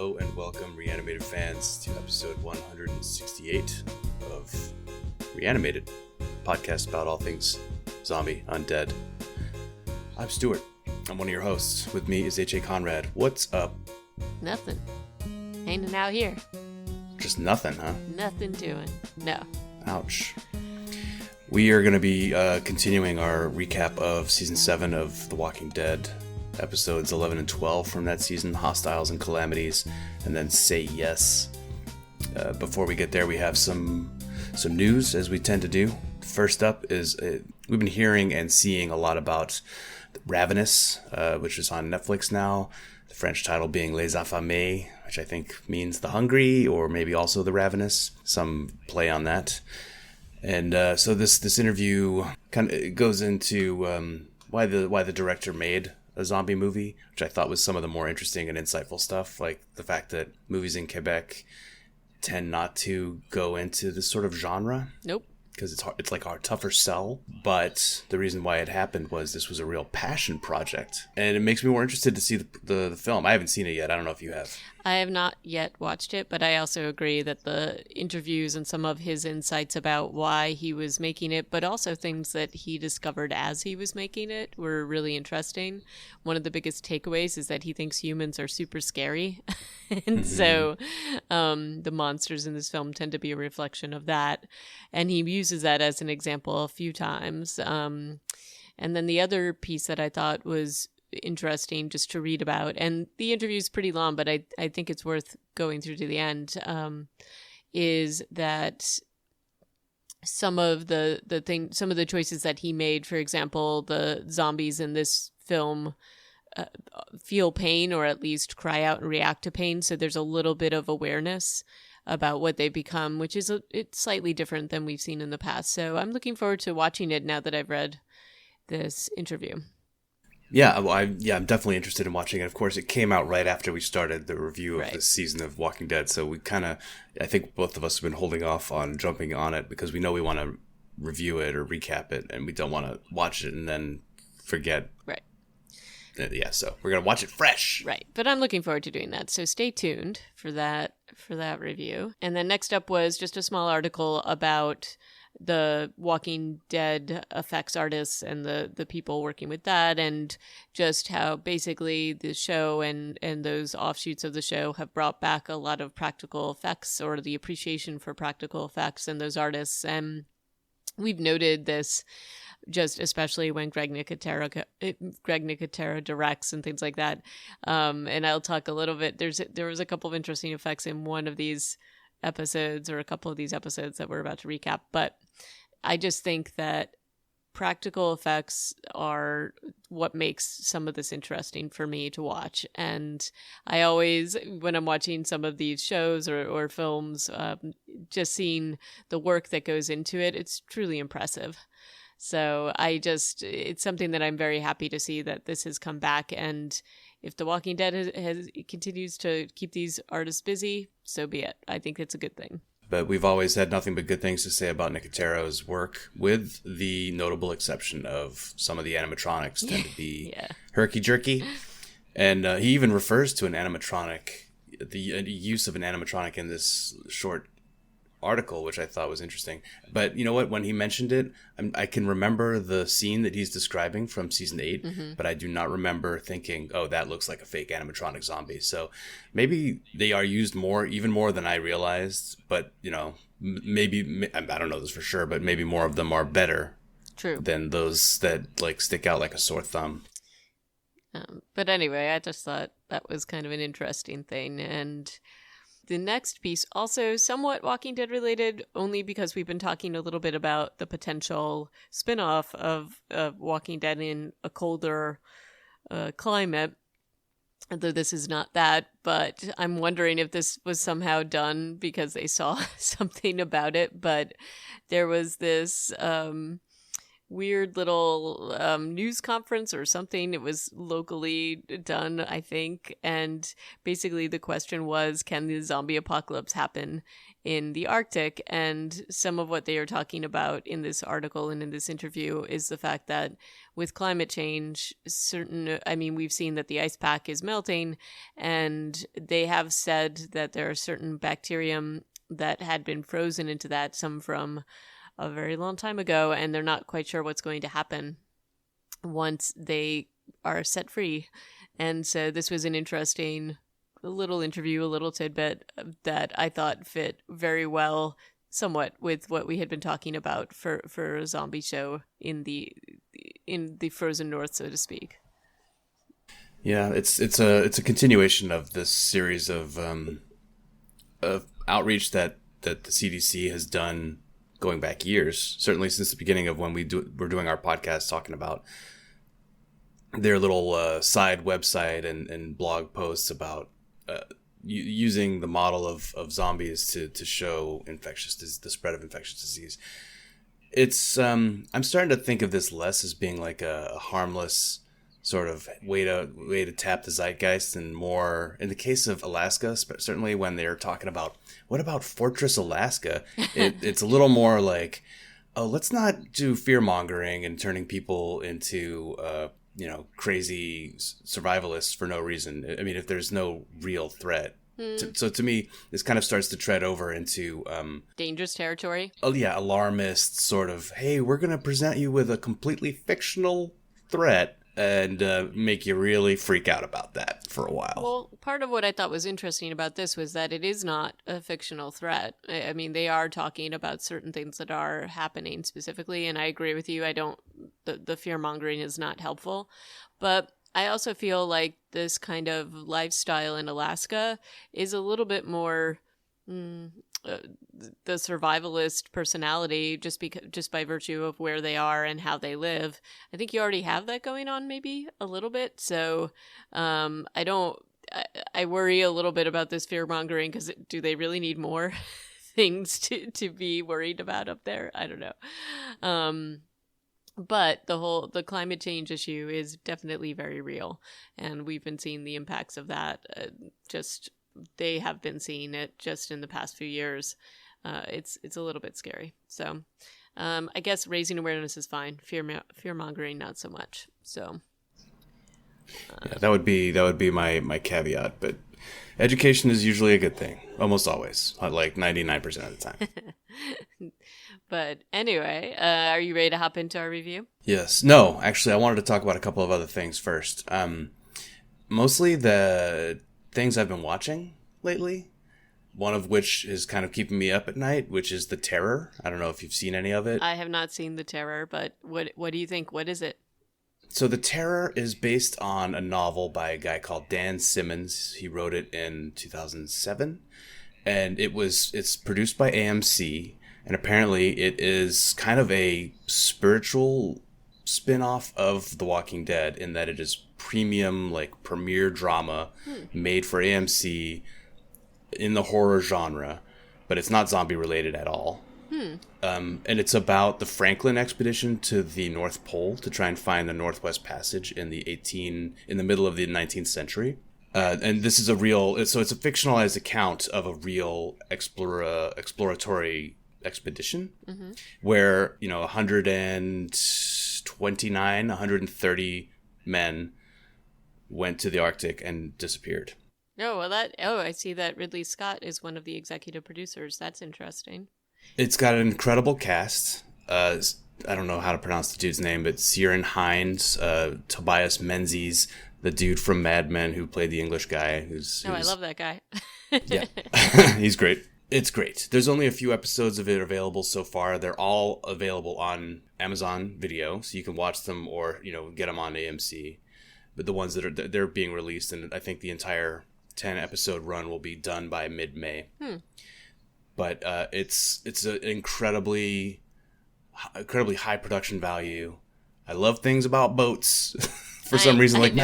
Hello and welcome, Reanimated fans, to episode 168 of Reanimated, a podcast about all things zombie, undead. I'm Stuart. I'm one of your hosts. With me is H.A. Conrad. What's up? Nothing. Hanging out here. Just nothing, huh? Nothing doing. No. Ouch. We are going to be continuing our recap of Season 7 of The Walking Dead, episodes 11 and 12 from that season, Hostiles and Calamities, and then Say Yes. Before we get there, we have some news, as we tend to do. First up is, we've been hearing and seeing a lot about Ravenous, which is on Netflix now, the French title being Les Affamés, which I think means the hungry, or maybe also the ravenous, some play on that. And so this interview kind of goes into why the director made a zombie movie, which I thought was some of the more interesting and insightful stuff, like the fact that movies in Quebec tend not to go into this sort of genre. Nope. Because it's like a tougher sell. But the reason why it happened was this was a real passion project. And it makes me more interested to see the film. I haven't seen it yet. I don't know if you have. I have not yet watched it, but I also agree that the interviews and some of his insights about why he was making it, but also things that he discovered as he was making it, were really interesting. One of the biggest takeaways is that he thinks humans are super scary. And so the monsters in this film tend to be a reflection of that. And he uses that as an example a few times. And then the other piece that I thought was interesting just to read about, and the interview is pretty long, but I think it's worth going through to the end, is that some of the choices that he made, for example, the zombies in this film feel pain, or at least cry out and react to pain. So there's a little bit of awareness about what they become, which is it's slightly different than we've seen in the past. So I'm looking forward to watching it now that I've read this interview. Yeah, well, I'm definitely interested in watching it. Of course, it came out right after we started the review of this season of Walking Dead, so we I think both of us have been holding off on jumping on it because we know we want to review it or recap it, and we don't want to watch it and then forget. Right. Yeah, so we're going to watch it fresh. Right, but I'm looking forward to doing that, so stay tuned for that review. And then next up was just a small article about the Walking Dead effects artists and the people working with that, and just how basically the show and those offshoots of the show have brought back a lot of practical effects, or the appreciation for practical effects and those artists. And we've noted this just especially when Greg Nicotero directs and things like that. And I'll talk a little bit. There was a couple of interesting effects in one of these episodes, or a couple of these episodes that we're about to recap, but I just think that practical effects are what makes some of this interesting for me to watch. And I always, when I'm watching some of these shows or films, just seeing the work that goes into it, it's truly impressive. So it's something that I'm very happy to see that this has come back. And if The Walking Dead continues to keep these artists busy, so be it. I think it's a good thing. But we've always had nothing but good things to say about Nicotero's work, with the notable exception of some of the animatronics tend to be herky-jerky. And he even refers to an animatronic, the use of an animatronic in this short article, which I thought was interesting. But you know what? When he mentioned it, I can remember the scene that he's describing from season 8, but I do not remember thinking, oh, that looks like a fake animatronic zombie. So maybe they are used even more than I realized. But, you know, maybe, I don't know this for sure, but maybe more of them are better than those that like stick out like a sore thumb. But anyway, I just thought that was kind of an interesting thing. And the next piece, also somewhat Walking Dead related, only because we've been talking a little bit about the potential spin-off of Walking Dead in a colder climate, although this is not that. But I'm wondering if this was somehow done because they saw something about it. But there was this weird little news conference or something. It was locally done, I think. And basically the question was, can the zombie apocalypse happen in the Arctic? And some of what they are talking about in this article and in this interview is the fact that with climate change, we've seen that the ice pack is melting, and they have said that there are certain bacterium that had been frozen into that, some from a very long time ago, and they're not quite sure what's going to happen once they are set free. And so this was an interesting little interview, a little tidbit that I thought fit very well somewhat with what we had been talking about for a zombie show in the frozen north, so to speak. Yeah, it's a continuation of this series of outreach that the CDC has done going back years, certainly since the beginning of when we're doing our podcast, talking about their little side website and blog posts about using the model of zombies to show the spread of infectious disease. It's I'm starting to think of this less as being like a harmless sort of way to tap the zeitgeist, and more in the case of Alaska, certainly when they're talking about what about Fortress Alaska, it's a little more like, oh, let's not do fear mongering and turning people into crazy survivalists for no reason. I mean, if there's no real threat. So to me, this kind of starts to tread over into dangerous territory. Oh yeah, alarmist sort of. Hey, we're gonna present you with a completely fictional threat and make you really freak out about that for a while. Well, part of what I thought was interesting about this was that it is not a fictional threat. I mean, they are talking about certain things that are happening specifically, and I agree with you. The fear-mongering is not helpful. But I also feel like this kind of lifestyle in Alaska is a little bit more the survivalist personality just by virtue of where they are and how they live. I think you already have that going on maybe a little bit. So I worry a little bit about this fear mongering, because do they really need more things to be worried about up there? I don't know. But the climate change issue is definitely very real, and we've been seeing the impacts of that. They have been seeing it just in the past few years. It's a little bit scary. So I guess raising awareness is fine. Fear mongering, not so much. So yeah, that would be my caveat. But education is usually a good thing, almost always, like 99% of the time. But anyway, are you ready to hop into our review? Yes. No, actually, I wanted to talk about a couple of other things first. Mostly the things I've been watching lately, one of which is kind of keeping me up at night, which is The Terror. I don't know if you've seen any of it. I have not seen The Terror, but what do you think? What is it? So The Terror is based on a novel by a guy called Dan Simmons. He wrote it in 2007, and it's produced by AMC, and apparently it is kind of a spiritual spin-off of The Walking Dead, in that it is premium, like premiere drama made for AMC in the horror genre, but it's not zombie related at all. And it's about the Franklin expedition to the North Pole to try and find the Northwest Passage in the middle of the 19th century. And this is it's a fictionalized account of a real exploratory expedition, where 130 men went to the Arctic and disappeared. I see that Ridley Scott is one of the executive producers. That's interesting. It's got an incredible cast. I don't know how to pronounce the dude's name, but Ciarán Hinds, Tobias Menzies, the dude from Mad Men who played the English guy. I love that guy. Yeah, he's great. It's great. There's only a few episodes of it available so far. They're all available on Amazon Video, so you can watch them or get them on AMC. But the ones that they're being released, and I think the entire 10-episode run will be done by mid-May. But it's an incredibly high production value. I love things about boats for some reason. Like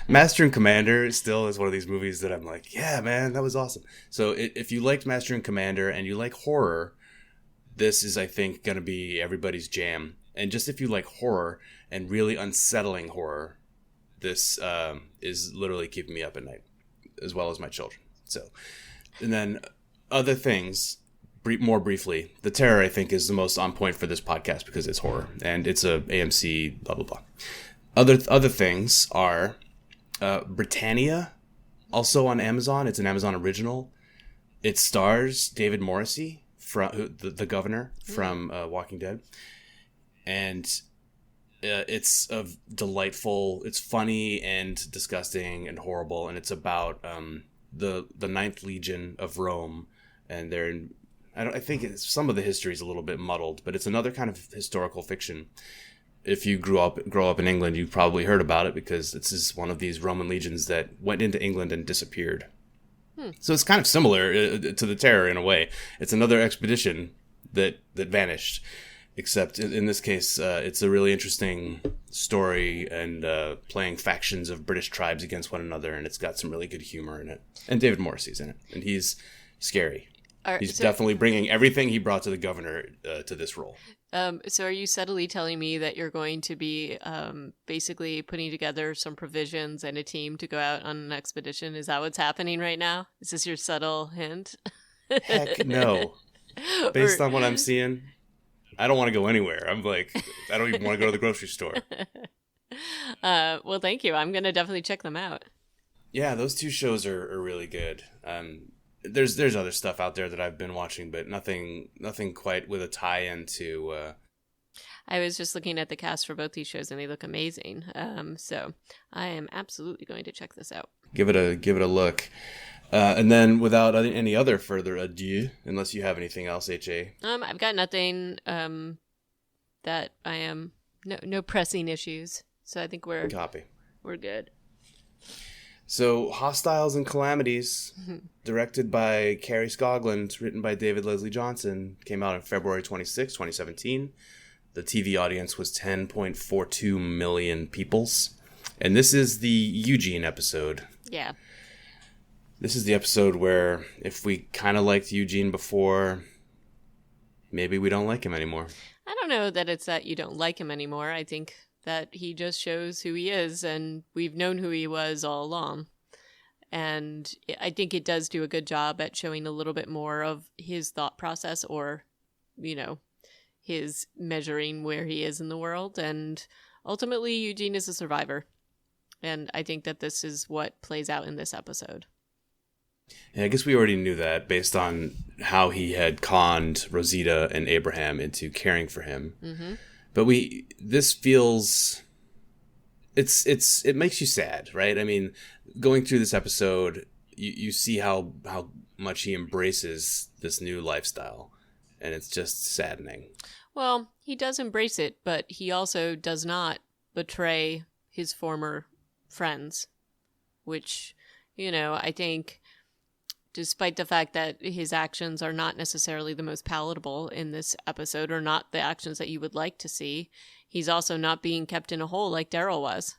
Master and Commander still is one of these movies that I'm like, yeah, man, that was awesome. So if you liked Master and Commander and you like horror, this is, I think, going to be everybody's jam. And just if you like horror and really unsettling horror, this is literally keeping me up at night, as well as my children. So, and then other things, more briefly, The Terror, I think, is the most on point for this podcast because it's horror and it's a AMC blah blah blah. Other things are Britannia, also on Amazon. It's an Amazon original. It stars David Morrissey, from the governor from Walking Dead, and it's a delightful. It's funny and disgusting and horrible, and it's about the Ninth Legion of Rome, and they're in. I think some of the history is a little bit muddled, but it's another kind of historical fiction. If you grow up in England, you've probably heard about it because it's just one of these Roman legions that went into England and disappeared. So it's kind of similar to The Terror in a way. It's another expedition that vanished, except in this case, it's a really interesting story and playing factions of British tribes against one another, and it's got some really good humor in it. And David Morrissey's in it, and he's scary. He's definitely bringing everything he brought to the governor to this role. So are you subtly telling me that you're going to be basically putting together some provisions and a team to go out on an expedition? Is that what's happening right now? Is this your subtle hint? Heck no. Based on what I'm seeing, I don't want to go anywhere. I'm like, I don't even want to go to the grocery store. Well, thank you. I'm going to definitely check them out. Yeah, those two shows are really good. There's other stuff out there that I've been watching, but nothing quite with a tie-in to. I was just looking at the cast for both these shows, and they look amazing. So I am absolutely going to check this out. Give it a look, and then without any other further ado, unless you have anything else, HA. I've got nothing. That I am no pressing issues, so I think we're good. So, Hostiles and Calamities, directed by Carrie Scogland, written by David Leslie Johnson, came out on February 26, 2017. The TV audience was 10.42 million peoples. And this is the Eugene episode. Yeah. This is the episode where if we kind of liked Eugene before, maybe we don't like him anymore. I don't know that it's that you don't like him anymore. I think that he just shows who he is, and we've known who he was all along. And I think it does do a good job at showing a little bit more of his thought process, or, his measuring where he is in the world. And ultimately, Eugene is a survivor. And I think that this is what plays out in this episode. Yeah, I guess we already knew that based on how he had conned Rosita and Abraham into caring for him. Mm-hmm. But this feels, it makes you sad, right? I mean, going through this episode, you see how much he embraces this new lifestyle, and it's just saddening. Well, he does embrace it, but he also does not betray his former friends, which, I think, despite the fact that his actions are not necessarily the most palatable in this episode, or not the actions that you would like to see, he's also not being kept in a hole like Daryl was,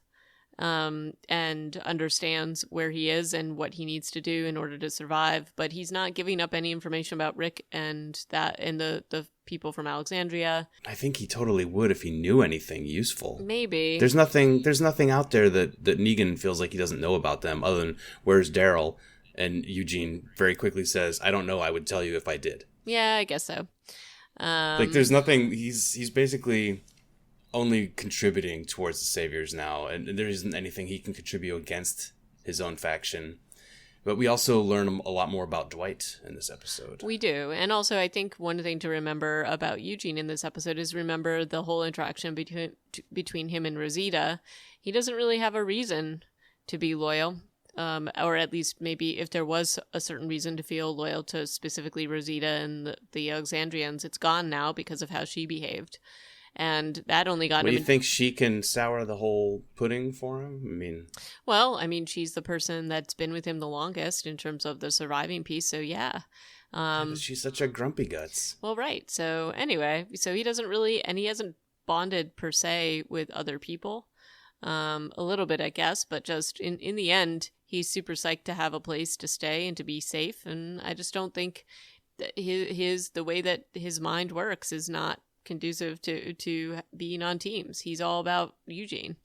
and understands where he is and what he needs to do in order to survive. But he's not giving up any information about Rick and the people from Alexandria. I think he totally would if he knew anything useful. Maybe. There's nothing out there that Negan feels like he doesn't know about them, other than where's Daryl. And Eugene very quickly says, I don't know, I would tell you if I did. Yeah, I guess so. There's nothing, he's basically only contributing towards the Saviors now, and there isn't anything he can contribute against his own faction. But we also learn a lot more about Dwight in this episode. We do. And also, I think one thing to remember about Eugene in this episode is remember the whole interaction between him and Rosita. He doesn't really have a reason to be loyal. Or at least maybe if there was a certain reason to feel loyal to specifically Rosita and the Alexandrians, it's gone now because of how she behaved. And that only got him... Do you think she can sour the whole pudding for him? she's the person that's been with him the longest in terms of the surviving piece, so yeah. But she's such a grumpy guts. Well, right. So anyway, he doesn't really... And he hasn't bonded per se with other people. A little bit, I guess, but just in the end, he's super psyched to have a place to stay and to be safe. And I just don't think that the way that his mind works is not conducive to being on teams. He's all about Eugene.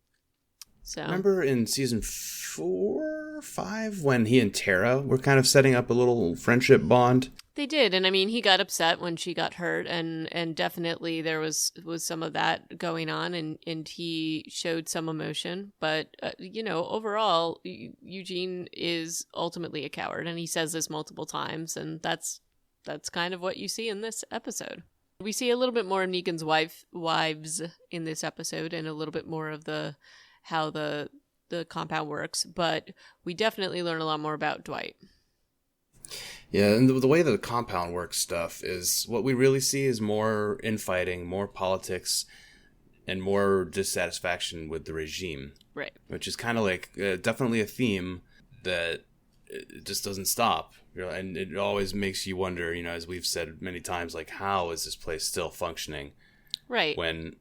So remember in season 4 or 5 when he and Tara were kind of setting up a little friendship bond? they did, and I mean, he got upset when she got hurt, and definitely there was some of that going on, and he showed some emotion. But overall, Eugene is ultimately a coward, and he says this multiple times, and that's kind of what you see in this episode. We see a little bit more of Negan's wives in this episode, and a little bit more of how the compound works, but we definitely learn a lot more about Dwight. Yeah, and the way that the compound works stuff is what we really see is more infighting, more politics, and more dissatisfaction with the regime. Right. Which is kind of like definitely a theme that it just doesn't stop. And it always makes you wonder, as we've said many times, like, how is this place still functioning? Right. When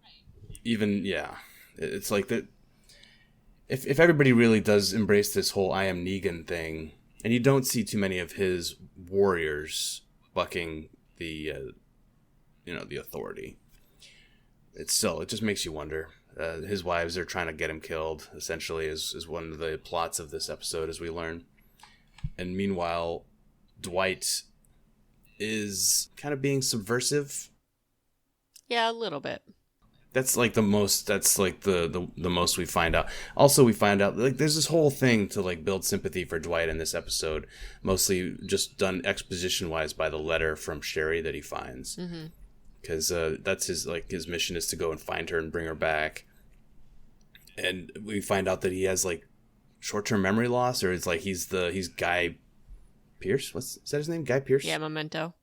even, it's like that. If everybody really does embrace this whole I am Negan thing, and you don't see too many of his warriors bucking the authority, it just makes you wonder. His wives are trying to get him killed, essentially, is one of the plots of this episode, as we learn. And meanwhile, Dwight is kind of being subversive. Yeah, a little bit. That's like the most. That's like the most we find out. Also, we find out like there's this whole thing to like build sympathy for Dwight in this episode, mostly just done exposition wise by the letter from Sherry that he finds, because that's his mission is to go and find her and bring her back. And we find out that he has like short-term memory loss, or it's like he's Guy Pearce. Is that his name? Guy Pearce? Yeah, Memento.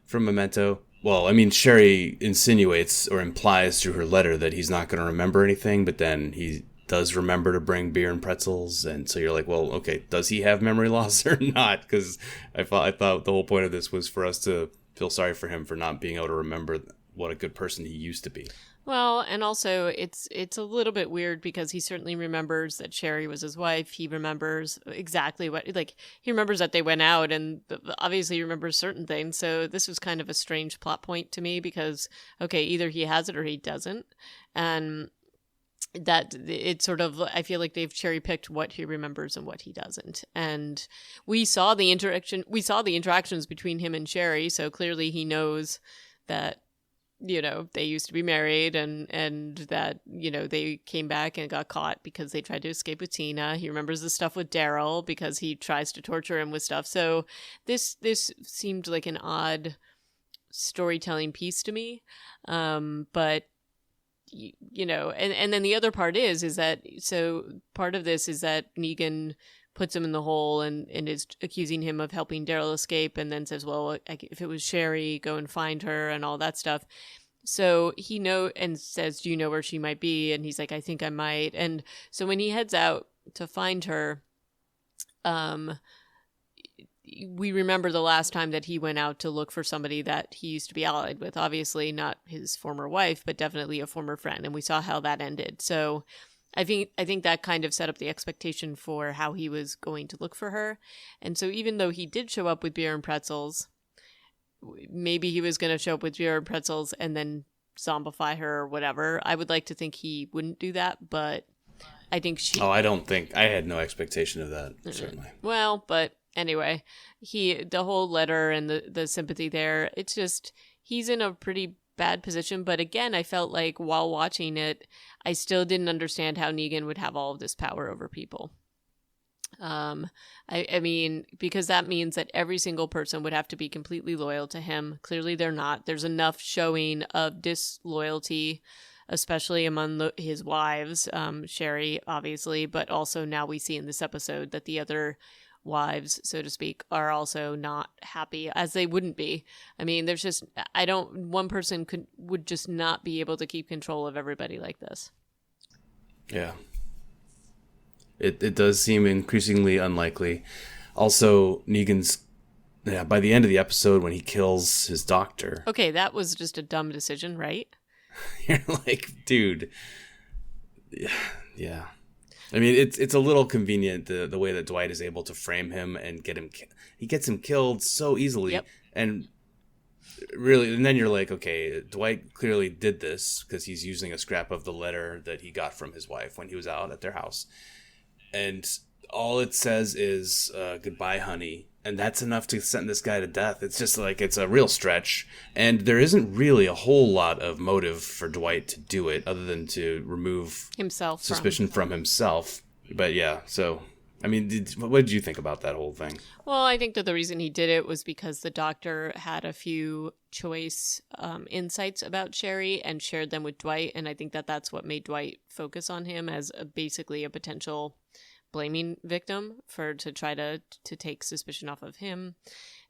From Memento. Well, I mean, Sherry insinuates or implies through her letter that he's not going to remember anything, but then he does remember to bring beer and pretzels, and so you're like, well, okay, does he have memory loss or not? Because I thought the whole point of this was for us to feel sorry for him for not being able to remember what a good person he used to be. Well, and also it's a little bit weird because he certainly remembers that Sherry was his wife. He remembers exactly he remembers that they went out, and obviously he remembers certain things. So this was kind of a strange plot point to me because, okay, either he has it or he doesn't. And that it's sort of, I feel like they've cherry picked what he remembers and what he doesn't. And we saw the interactions between him and Sherry. So clearly he knows that, they used to be married and that, they came back and got caught because they tried to escape with Tina. He remembers the stuff with Daryl because he tries to torture him with stuff. So this seemed like an odd storytelling piece to me. But, and then the other part is that, so part of this is that Negan puts him in the hole and is accusing him of helping Daryl escape, and then says, well, if it was Sherry, go and find her and all that stuff. So he and says, do you know where she might be? And he's like, I think I might. And so when he heads out to find her, we remember the last time that he went out to look for somebody that he used to be allied with, obviously not his former wife, but definitely a former friend. And we saw how that ended. So I think that kind of set up the expectation for how he was going to look for her. And so even though he did show up with beer and pretzels, maybe he was going to show up with beer and pretzels and then zombify her or whatever. I would like to think he wouldn't do that, but I think I had no expectation of that, certainly. Well, but anyway, the whole letter and the sympathy there, it's just, he's in a pretty bad position. But again, I felt like while watching it, I still didn't understand how Negan would have all of this power over people. I mean, because that means that every single person would have to be completely loyal to him. Clearly they're not. There's enough showing of disloyalty, especially among his wives, Sherry, obviously, but also now we see in this episode that the other wives, so to speak, are also not happy, as they wouldn't be. I mean, there's just, one person would just not be able to keep control of everybody like this. Yeah. It does seem increasingly unlikely. Also, Negan's, by the end of the episode when he kills his doctor. Okay, that was just a dumb decision, right? You're like, dude. Yeah. I mean, it's a little convenient the way that Dwight is able to frame him and get him. He gets him killed so easily. Yep. And really, and then you're like, okay, Dwight clearly did this because he's using a scrap of the letter that he got from his wife when he was out at their house. And all it says is, goodbye, honey. And that's enough to sentence this guy to death. It's just like, it's a real stretch. And there isn't really a whole lot of motive for Dwight to do it other than to remove himself suspicion from himself. But yeah, so, I mean, what did you think about that whole thing? Well, I think that the reason he did it was because the doctor had a few choice insights about Sherry and shared them with Dwight. And I think that that's what made Dwight focus on him as basically a potential blaming victim to try to take suspicion off of him.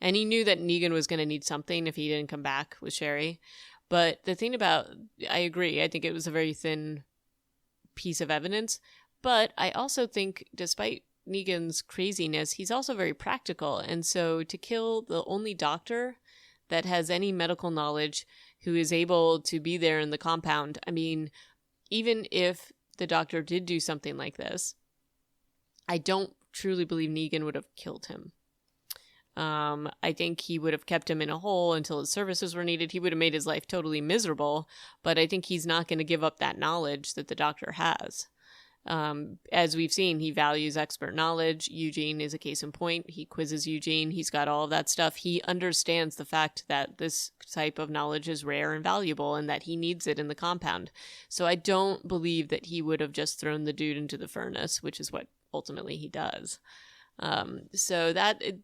And he knew that Negan was going to need something if he didn't come back with Sherry. But the thing about, I agree, I think it was a very thin piece of evidence. But I also think, despite Negan's craziness, he's also very practical. And so to kill the only doctor that has any medical knowledge who is able to be there in the compound, I mean, even if the doctor did do something like this, I don't truly believe Negan would have killed him. I think he would have kept him in a hole until his services were needed. He would have made his life totally miserable, but I think he's not going to give up that knowledge that the doctor has. As we've seen, he values expert knowledge. Eugene is a case in point. He quizzes Eugene. He's got all of that stuff. He understands the fact that this type of knowledge is rare and valuable and that he needs it in the compound. So I don't believe that he would have just thrown the dude into the furnace, which is what ultimately he does. So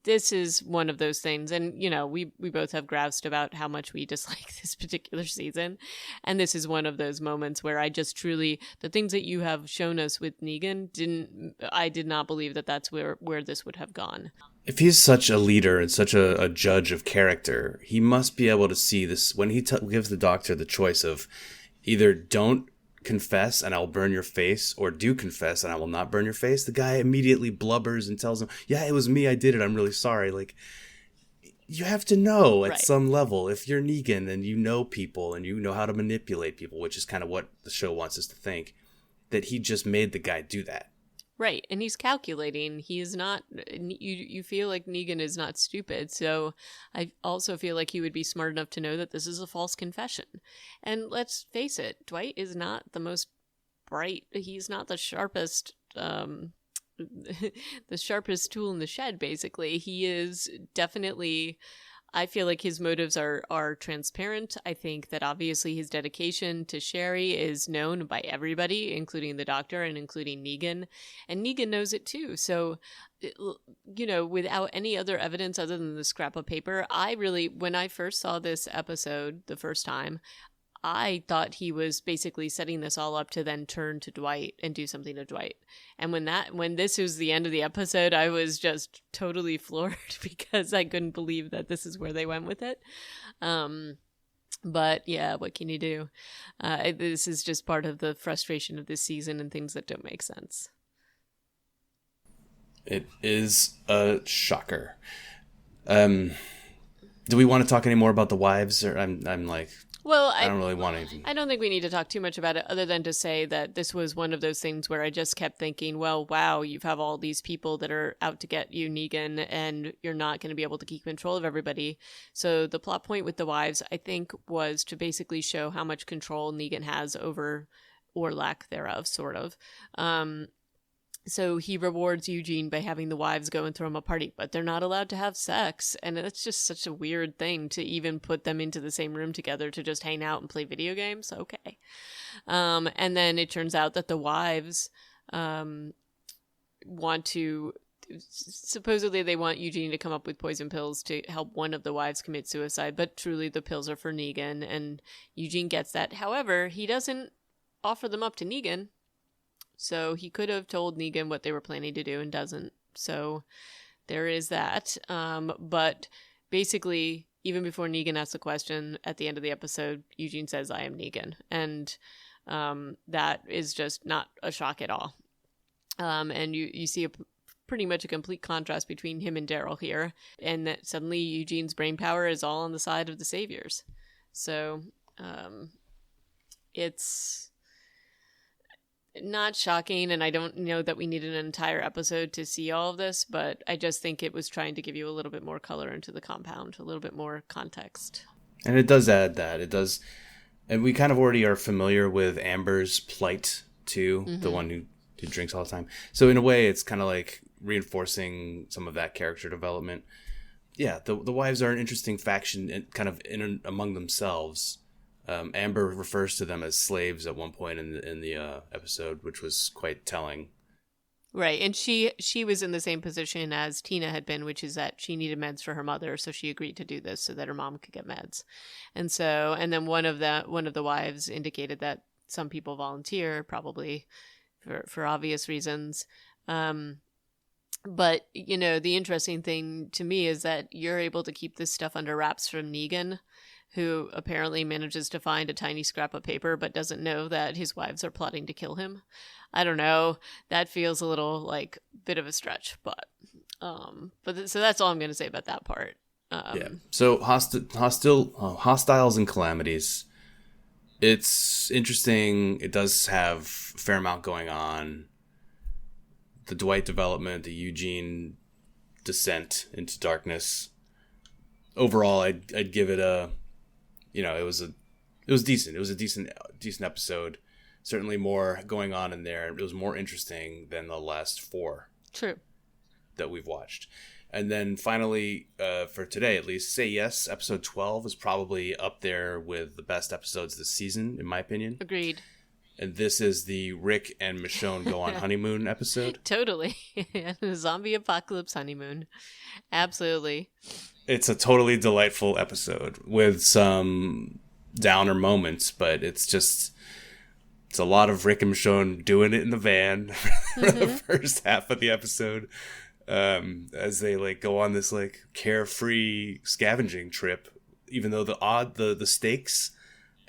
this is one of those things. And, you know, we both have groused about how much we dislike this particular season. And this is one of those moments where I just truly, the things that you have shown us with Negan, I did not believe that that's where this would have gone. If he's such a leader and such a judge of character, he must be able to see this when he gives the doctor the choice of either don't confess and I'll burn your face, or do confess and I will not burn your face. The guy immediately blubbers and tells him, yeah, it was me, I did it, I'm really sorry. Like, you have to know at some level, if you're Negan and you know people and you know how to manipulate people, which is kind of what the show wants us to think, that he just made the guy do that. Right, and he's calculating. He is not, you feel like Negan is not stupid, so I also feel like he would be smart enough to know that this is a false confession. And let's face it, Dwight is not the most bright, he's not the sharpest, the sharpest tool in the shed, basically. He is definitely, I feel like his motives are transparent. I think that obviously his dedication to Sherry is known by everybody, including the doctor and including Negan. And Negan knows it too. So, you know, without any other evidence other than the scrap of paper, when I first saw this episode the first time, I thought he was basically setting this all up to then turn to Dwight and do something to Dwight. And when this was the end of the episode, I was just totally floored because I couldn't believe that this is where they went with it. But yeah, what can you do? This is just part of the frustration of this season and things that don't make sense. It is a shocker. Do we want to talk any more about the wives? Or I'm like... Well, I don't really want to. I don't think we need to talk too much about it other than to say that this was one of those things where I just kept thinking, well, wow, you have all these people that are out to get you, Negan, and you're not going to be able to keep control of everybody. So the plot point with the wives, I think, was to basically show how much control Negan has over, or lack thereof, sort of. So he rewards Eugene by having the wives go and throw him a party, but they're not allowed to have sex. And it's just such a weird thing to even put them into the same room together to just hang out and play video games. Okay. And then it turns out that the wives supposedly they want Eugene to come up with poison pills to help one of the wives commit suicide, but truly the pills are for Negan, and Eugene gets that. However, he doesn't offer them up to Negan. So he could have told Negan what they were planning to do and doesn't. So there is that. But basically, even before Negan asks the question at the end of the episode, Eugene says, I am Negan. And that is just not a shock at all. And you see pretty much a complete contrast between him and Daryl here. And that suddenly Eugene's brain power is all on the side of the saviors. So it's not shocking, and I don't know that we needed an entire episode to see all of this, but I just think it was trying to give you a little bit more color into the compound, a little bit more context. And it does add that. It does. And we kind of already are familiar with Amber's plight, too, the one who drinks all the time. So in a way, it's kind of like reinforcing some of that character development. Yeah, the wives are an interesting faction kind of in among themselves. Amber refers to them as slaves at one point in the episode, which was quite telling. Right, and she was in the same position as Tina had been, which is that she needed meds for her mother, so she agreed to do this so that her mom could get meds. And then one of the wives indicated that some people volunteer, probably for obvious reasons. But the interesting thing to me is that you're able to keep this stuff under wraps from Negan, who apparently manages to find a tiny scrap of paper but doesn't know that his wives are plotting to kill him. I don't know. That feels a little like bit of a stretch, but so that's all I'm going to say about that part. Yeah. So hostiles and calamities. It's interesting. It does have a fair amount going on. The Dwight development, the Eugene descent into darkness. Overall, I'd give it a, it was decent. It was a decent episode. Certainly more going on in there. It was more interesting than the last 4. True. That we've watched. And then finally, for today at least, Say Yes, episode 12 is probably up there with the best episodes this season, in my opinion. Agreed. And this is the Rick and Michonne go on honeymoon episode. Totally. Zombie apocalypse honeymoon. Absolutely. It's a totally delightful episode with some downer moments, but it's a lot of Rick and Michonne doing it in the van for the first half of the episode, as they go on this carefree scavenging trip, even though the stakes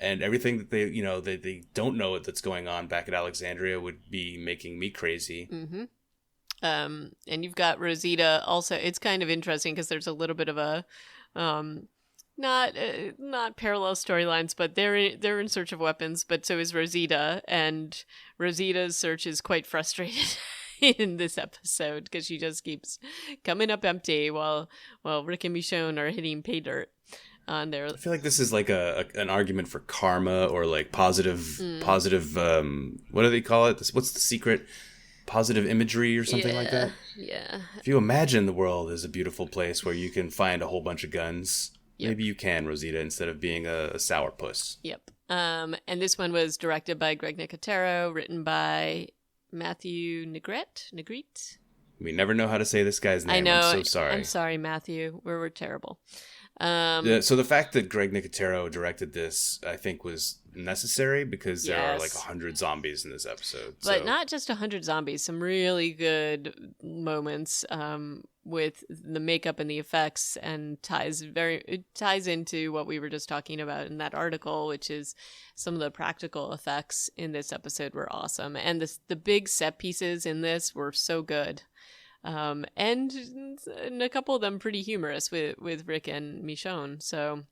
and everything that they don't know that's going on back at Alexandria would be making me crazy. Mm-hmm. And you've got Rosita also. It's kind of interesting because there's a little bit of a not parallel storylines, but they're in search of weapons, but so is Rosita, and Rosita's search is quite frustrated in this episode because she just keeps coming up empty while Rick and Michonne are hitting pay dirt on there. I feel like this is an argument for karma or positive what do they call it? What's the secret? Positive imagery or something like that? Yeah. If you imagine the world as a beautiful place where you can find a whole bunch of guns, maybe you can, Rosita, instead of being a sourpuss. Yep. And this one was directed by Greg Nicotero, written by Matthew Negrete? We never know how to say this guy's name. I know. I'm so sorry. I'm sorry, Matthew. We're terrible. So the fact that Greg Nicotero directed this, I think, was necessary because there are 100 zombies in this episode. But not just 100 zombies, some really good moments with the makeup and the effects, and it ties into what we were just talking about in that article, which is some of the practical effects in this episode were awesome. And the big set pieces in this were so good. And a couple of them pretty humorous with Rick and Michonne. So,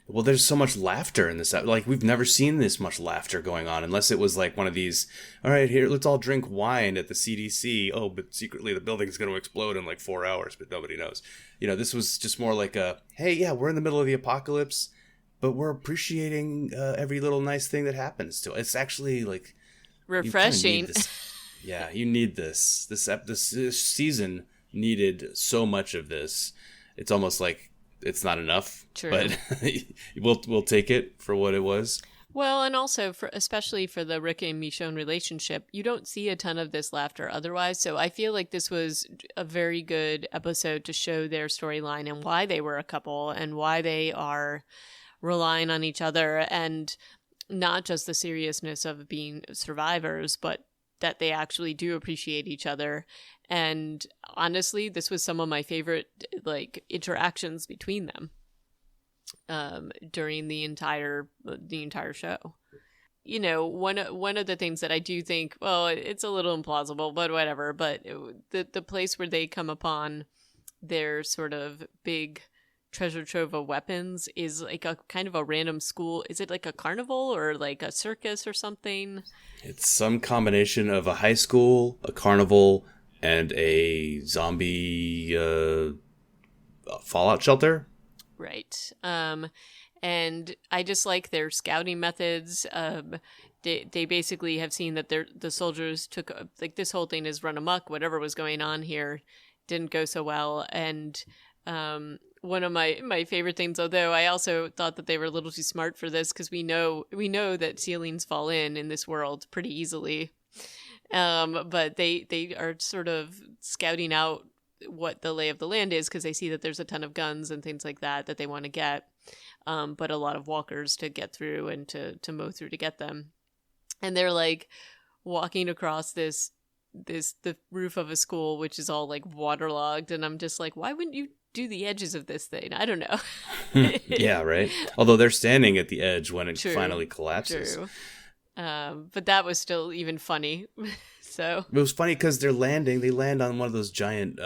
well, there's so much laughter in this. We've never seen this much laughter going on, unless it was one of these. All right, here, let's all drink wine at the CDC. Oh, but secretly the building's going to explode in 4 hours, but nobody knows. This was just more hey, yeah, we're in the middle of the apocalypse, but we're appreciating every little nice thing that happens to us. It's actually refreshing. Yeah, you need this. This season needed so much of this. It's almost like it's not enough. True. But we'll take it for what it was. Well, and also especially for the Rick and Michonne relationship, you don't see a ton of this laughter otherwise. So I feel like this was a very good episode to show their storyline and why they were a couple and why they are relying on each other, and not just the seriousness of being survivors, but that they actually do appreciate each other. And honestly, this was some of my favorite interactions between them during the entire show. One of the things that I do think, well, it's a little implausible, but whatever, but the place where they come upon their sort of big treasure trove of weapons is a kind of a random school. Is it a carnival or a circus or something? It's some combination of a high school, a carnival, and a zombie fallout shelter. Right. And I just like their scouting methods. They basically have seen that the soldiers took, like, this whole thing is run amok. Whatever was going on here didn't go so well. And one of my favorite things, although I also thought that they were a little too smart for this, because we know that ceilings fall in this world pretty easily. But they are sort of scouting out what the lay of the land is, because they see that there's a ton of guns and things like that they want to get, but a lot of walkers to get through and to mow through to get them. And they're like walking across the roof of a school, which is all like waterlogged, and I'm just like, why wouldn't you do the edges of this thing? I don't know. Yeah, right. Although they're standing at the edge when it finally collapses. True. But that was still even funny. So it was funny because they land on one of those giant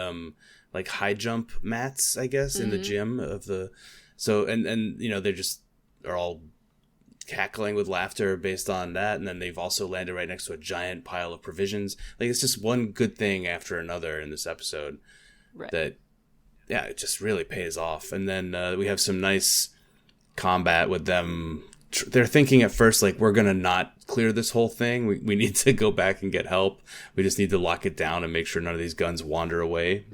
like high jump mats, I guess, in the gym of the. So and you know, they just are all cackling with laughter based on that, and then they've also landed right next to a giant pile of provisions. Like, it's just one good thing after another in this episode. Right. That, yeah, it just really pays off. And then we have some nice combat with them. They're thinking at first, like, we're gonna not clear this whole thing. We need to go back and get help. We just need to lock it down and make sure none of these guns wander away.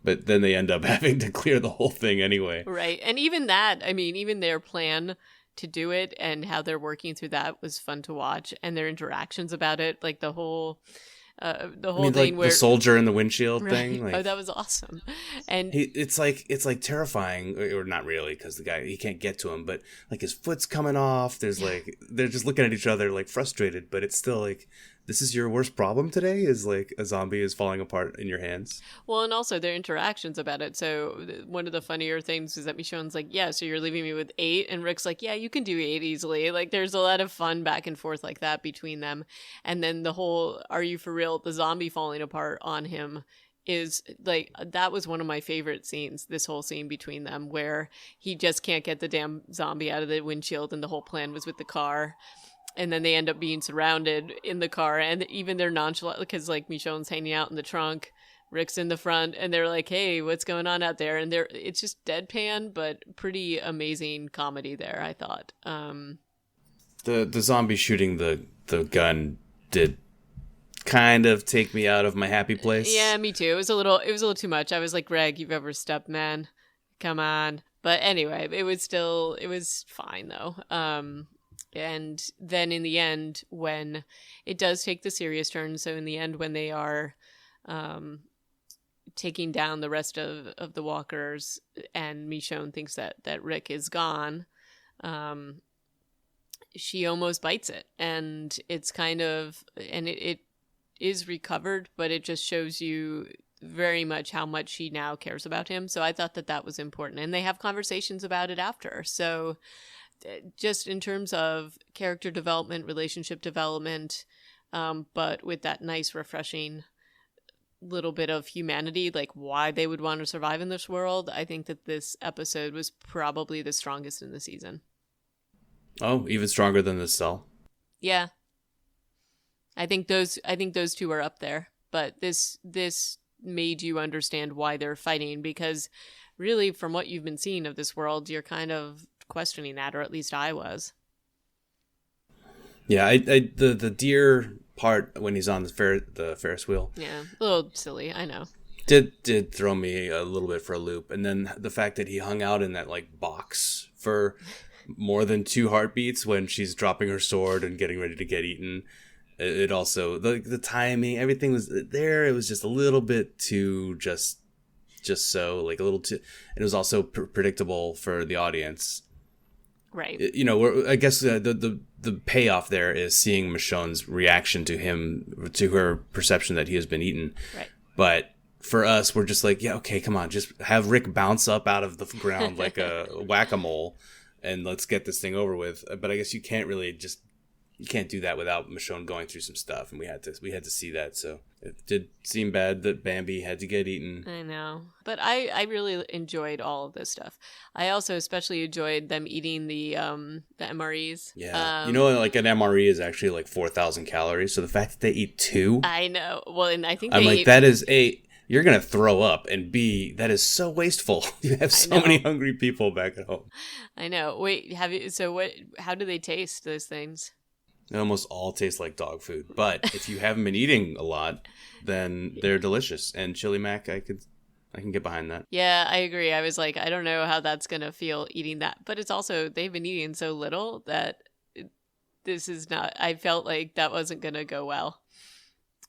But then they end up having to clear the whole thing anyway. Right. And even that, I mean, even their plan to do it and how they're working through that was fun to watch, and their interactions about it, like the whole thing, like, where the soldier in the windshield thing. Like, oh, that was awesome. And it's like terrifying, or not really, because the guy, he can't get to him, but like his foot's coming off. There's like, they're just looking at each other like frustrated, but it's still like, this is your worst problem today, is like a zombie is falling apart in your hands. Well, and also their interactions about it. So one of the funnier things is that Michonne's like, yeah, so you're leaving me with 8, and Rick's like, yeah, you can do 8 easily. Like, there's a lot of fun back and forth like that between them. And then the whole, are you for real, the zombie falling apart on him is like, that was one of my favorite scenes, this whole scene between them, where he just can't get the damn zombie out of the windshield, and the whole plan was with the car. And then they end up being surrounded in the car, and even they're nonchalant, because like Michonne's hanging out in the trunk, Rick's in the front, and they're like, hey, what's going on out there? And it's just deadpan, but pretty amazing comedy there, I thought. The zombie shooting the gun did kind of take me out of my happy place. Yeah, me too. It was a little too much. I was like, Greg, you've overstepped, man. Come on. But anyway, it was fine though. And then in the end, when it does take the serious turn, so in the end, when they are taking down the rest of the walkers, and Michonne thinks that Rick is gone, she almost bites it. And it's kind of, and it is recovered, but it just shows you very much how much she now cares about him. So I thought that was important. And they have conversations about it after. So just in terms of character development, relationship development, but with that nice, refreshing little bit of humanity, like why they would want to survive in this world, I think that this episode was probably the strongest in the season. Oh, even stronger than the cell? Yeah. I think those two are up there, but this made you understand why they're fighting, because really, from what you've been seeing of this world, you're kind of questioning that, or at least I was. Yeah, the deer part when he's on the Ferris wheel. Yeah, a little silly, I know. Did throw me a little bit for a loop, and then the fact that he hung out in that like box for more than 2 heartbeats when she's dropping her sword and getting ready to get eaten. It also, the timing, everything was there. It was just a little bit too just so, like a little too, and it was also predictable for the audience. Right. You know, I guess the payoff there is seeing Michonne's reaction to him, to her perception that he has been eaten. Right. But for us, we're just like, yeah, okay, come on, just have Rick bounce up out of the ground like a whack-a-mole, and let's get this thing over with. But I guess you can't do that without Michonne going through some stuff, and we had to see that. So it did seem bad that Bambi had to get eaten. I know, but I really enjoyed all of this stuff. I also especially enjoyed them eating the MREs. Yeah, like an MRE is actually like 4,000 calories. So the fact that they eat 2, I know. Well, and I think I'm like, that is you're going to throw up. And B, that is so wasteful. You have so many hungry people back at home. I know. Wait, how do they taste, those things? They almost all taste like dog food. But if you haven't been eating a lot, then they're delicious. And chili mac, I can get behind that. Yeah, I agree. I was like, I don't know how that's going to feel eating that. But it's also, they've been eating so little that this is not, I felt like that wasn't going to go well.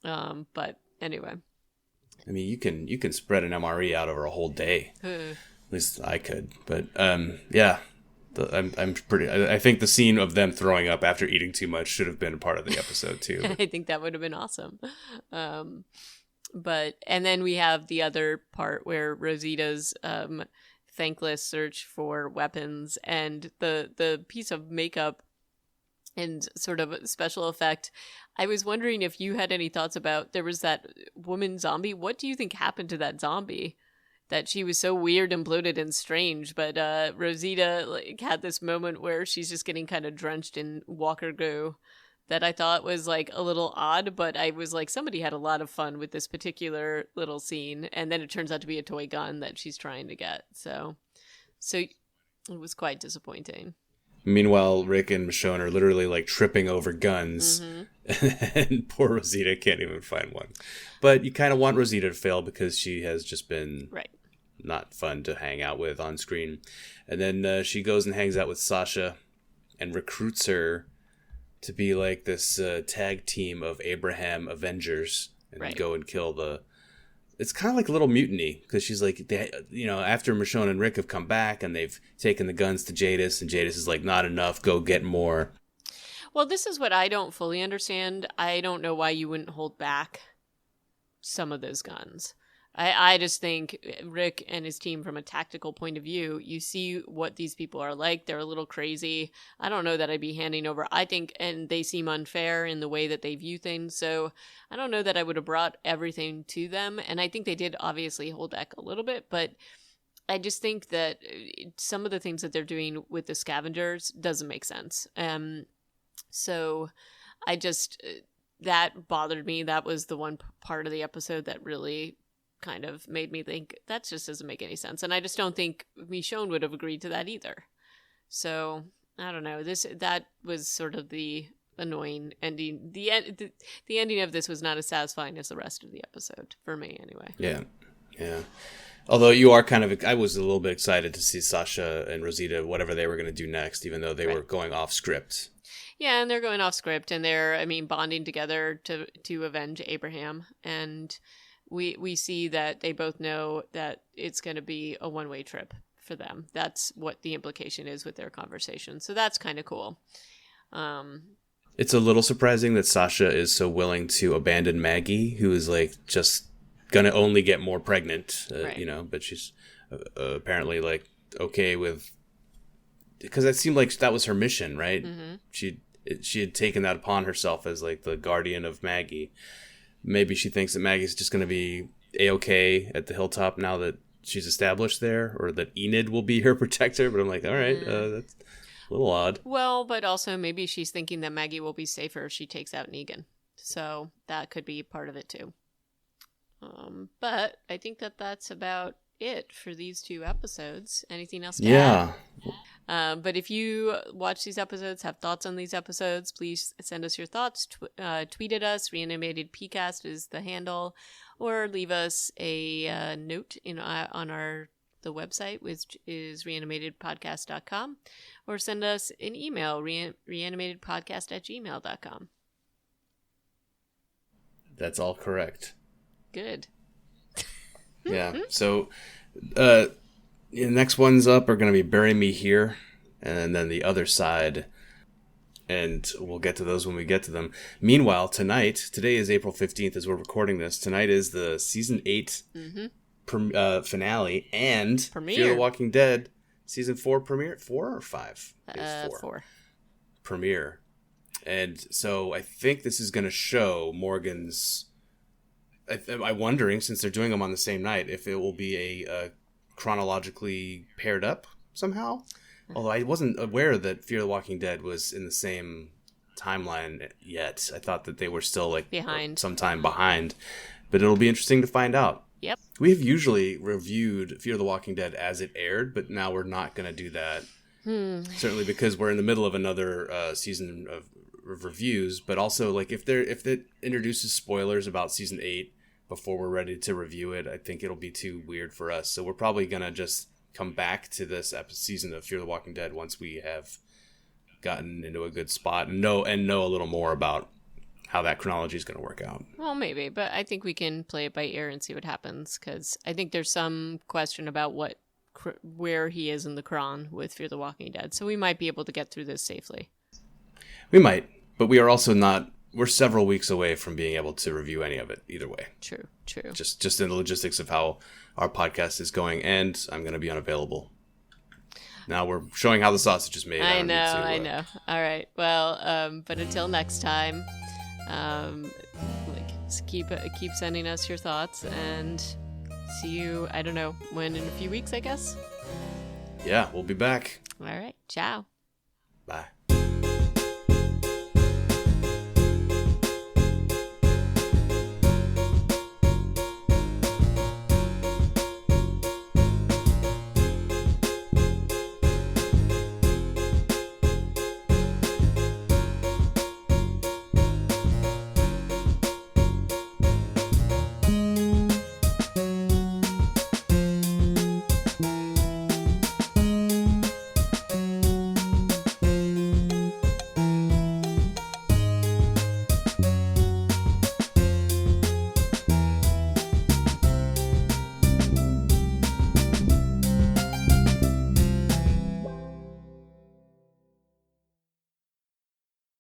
But anyway. I mean, you can spread an MRE out over a whole day. At least I could. But yeah, I'm pretty. I think the scene of them throwing up after eating too much should have been a part of the episode too. I think that would have been awesome. But and then we have the other part where Rosita's thankless search for weapons and the piece of makeup and sort of special effect. I was wondering if you had any thoughts about, there was that woman zombie. What do you think happened to that zombie? That she was so weird and bloated and strange, but Rosita had this moment where she's just getting kind of drenched in Walker goo that I thought was like a little odd, but I was like, somebody had a lot of fun with this particular little scene, and then it turns out to be a toy gun that she's trying to get. So it was quite disappointing. Meanwhile, Rick and Michonne are literally like tripping over guns, and poor Rosita can't even find one. But you kind of want Rosita to fail because she has just been not fun to hang out with on screen. And then she goes and hangs out with Sasha and recruits her to be like this tag team of Abraham Avengers and go and kill the... It's kind of like a little mutiny because she's like, after Michonne and Rick have come back and they've taken the guns to Jadis, and Jadis is like, not enough, go get more. Well, this is what I don't fully understand. I don't know why you wouldn't hold back some of those guns. I just think Rick and his team, from a tactical point of view, you see what these people are like. They're a little crazy. I don't know that I'd be handing over. I think, and they seem unfair in the way that they view things. So I don't know that I would have brought everything to them. And I think they did obviously hold back a little bit, but I just think that some of the things that they're doing with the scavengers doesn't make sense. So I just, that bothered me. That was the one part of the episode that really kind of made me think that just doesn't make any sense. And I just don't think Michonne would have agreed to that either. So I don't know. That was sort of the annoying ending. The ending of this was not as satisfying as the rest of the episode for me, anyway. Yeah. Although you are I was a little bit excited to see Sasha and Rosita, whatever they were going to do next, even though they were going off script. Yeah, and they're going off script, and they're, bonding together to avenge Abraham. And we see that they both know that it's going to be a one-way trip for them. That's what the implication is with their conversation. So that's kind of cool. It's a little surprising that Sasha is so willing to abandon Maggie, who is like just going to only get more pregnant, but she's apparently like okay with, because it seemed like that was her mission, right? Mm-hmm. She had taken that upon herself as like the guardian of Maggie. Maybe she thinks that Maggie's just going to be A-okay at the hilltop now that she's established there, or that Enid will be her protector. But I'm like, all right, that's a little odd. Well, but also maybe she's thinking that Maggie will be safer if she takes out Negan. So that could be part of it too. But I think that's about it for these two episodes. Anything else to add? But if you watch these episodes, have thoughts on these episodes, please send us your thoughts. Tweet at us. ReanimatedPcast is the handle, or leave us a note on the website, which is reanimatedpodcast.com, or send us an email, reanimatedpodcast@gmail.com. That's all correct. Good. Yeah. So, the next ones up are going to be Bury Me Here, and then The Other Side, and we'll get to those when we get to them. Meanwhile, today is April 15th as we're recording this. Tonight is the Season 8 finale and premiere. Fear the Walking Dead Season 4 premiere. 4 or 5? It was 4. Premiere. And so I think this is going to show Morgan's... I'm wondering, since they're doing them on the same night, if it will be a chronologically paired up somehow. Although I wasn't aware that Fear the Walking Dead was in the same timeline yet. I thought that they were still like behind, sometime behind. But it'll be interesting to find out. Yep. We've usually reviewed Fear the Walking Dead as it aired, but now we're not going to do that. Certainly because we're in the middle of another season of reviews, but also like if it introduces spoilers about season 8 before we're ready to review it, I think it'll be too weird for us. So we're probably going to just come back to this season of Fear the Walking Dead once we have gotten into a good spot and know a little more about how that chronology is going to work out. Well, maybe, but I think we can play it by ear and see what happens, because I think there's some question about where he is in the chron with Fear the Walking Dead, so we might be able to get through this safely. We might, but we are also not. We're several weeks away from being able to review any of it either way. True. Just in the logistics of how our podcast is going, and I'm going to be unavailable. Now we're showing how the sausage is made. I know. All right. Well, but until next time, keep sending us your thoughts, and see you, I don't know, in a few weeks, I guess. Yeah, we'll be back. All right. Ciao. Bye.